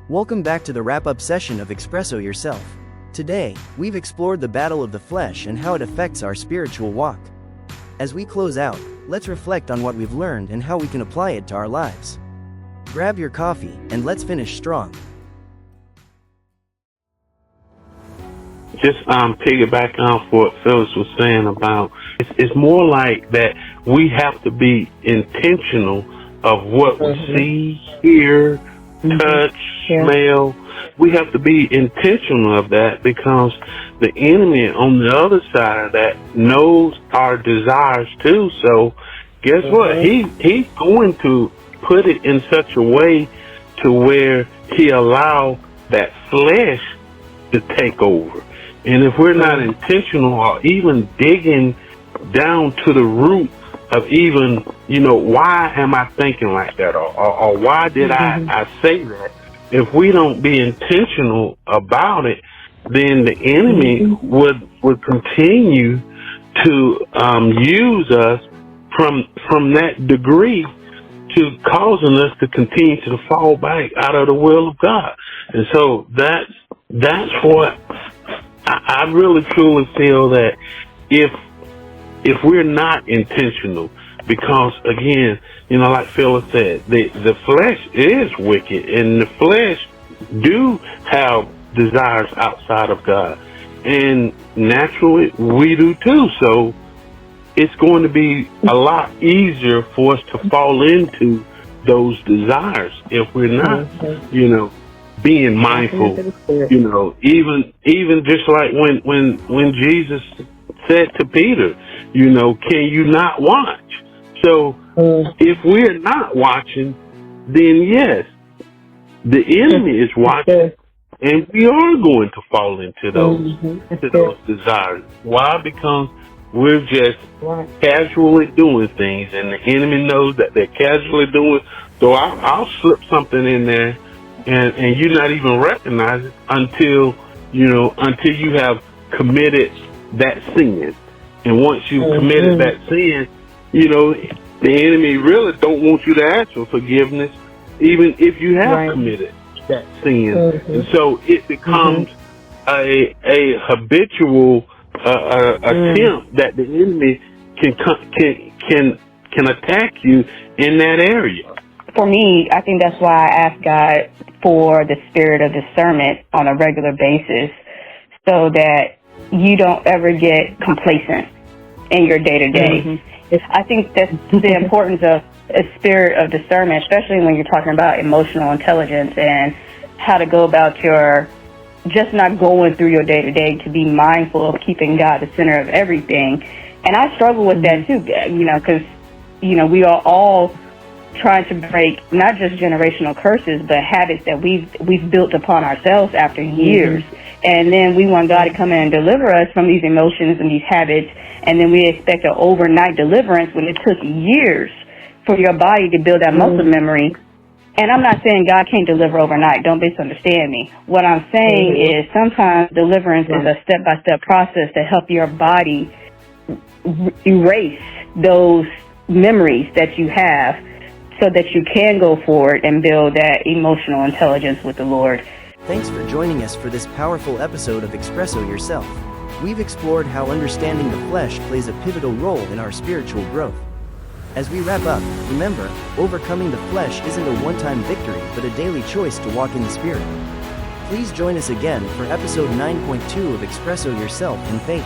Welcome back to the wrap-up session of Expresso Yourself. Today, we've explored the battle of the flesh and how it affects our spiritual walk. As we close out, let's reflect on what we've learned and how we can apply it to our lives. Grab your coffee, and let's finish strong. Just piggyback off what Phyllis was saying about it's more like that we have to be intentional of what we see, hear, touch, smell. We have to be intentional of that because the enemy on the other side of that knows our desires too. So guess what? He's going to put it in such a way to where he allow that flesh to take over. And if we're not intentional or even digging down to the root of even, why am I thinking like that? Or why did I say that? If we don't be intentional about it, then the enemy would continue to use us from that degree to causing us to continue to fall back out of the will of God. And so that's what I really truly feel that if we're not intentional, because again, like Phyllis said, the flesh is wicked and the flesh do have desires outside of God. And naturally we do too. So it's going to be a lot easier for us to fall into those desires if we're not, being mindful, even just like when Jesus said to Peter, can you not watch? So if we're not watching, then yes, the enemy is watching, and we are going to fall into those desires. Why? Because we're just casually doing things, and the enemy knows that they're casually doing. So I'll slip something in there. And you not even recognize it until you have committed that sin. And once you've committed that sin, the enemy really don't want you to ask for forgiveness, even if you have committed that sin. And so it becomes a habitual attempt that the enemy can attack you in that area. For me, I think that's why I ask God for the spirit of discernment on a regular basis so that you don't ever get complacent in your day-to-day. I think that's the importance of a spirit of discernment, especially when you're talking about emotional intelligence and how to go about just not going through your day-to-day, to be mindful of keeping God the center of everything. And I struggle with that too, because, we are all trying to break not just generational curses, but habits that we've built upon ourselves after years. And then we want God to come in and deliver us from these emotions and these habits, and then we expect an overnight deliverance when it took years for your body to build that muscle memory. And I'm not saying God can't deliver overnight. Don't misunderstand me. What I'm saying is sometimes deliverance is a step-by-step process to help your body erase those memories that you have, so that you can go forward and build that emotional intelligence with the Lord. Thanks for joining us for this powerful episode of Expresso Yourself. We've explored how understanding the flesh plays a pivotal role in our spiritual growth. As we wrap up, remember, overcoming the flesh isn't a one-time victory, but a daily choice to walk in the Spirit. Please join us again for episode 9.2 of Expresso Yourself in Faith.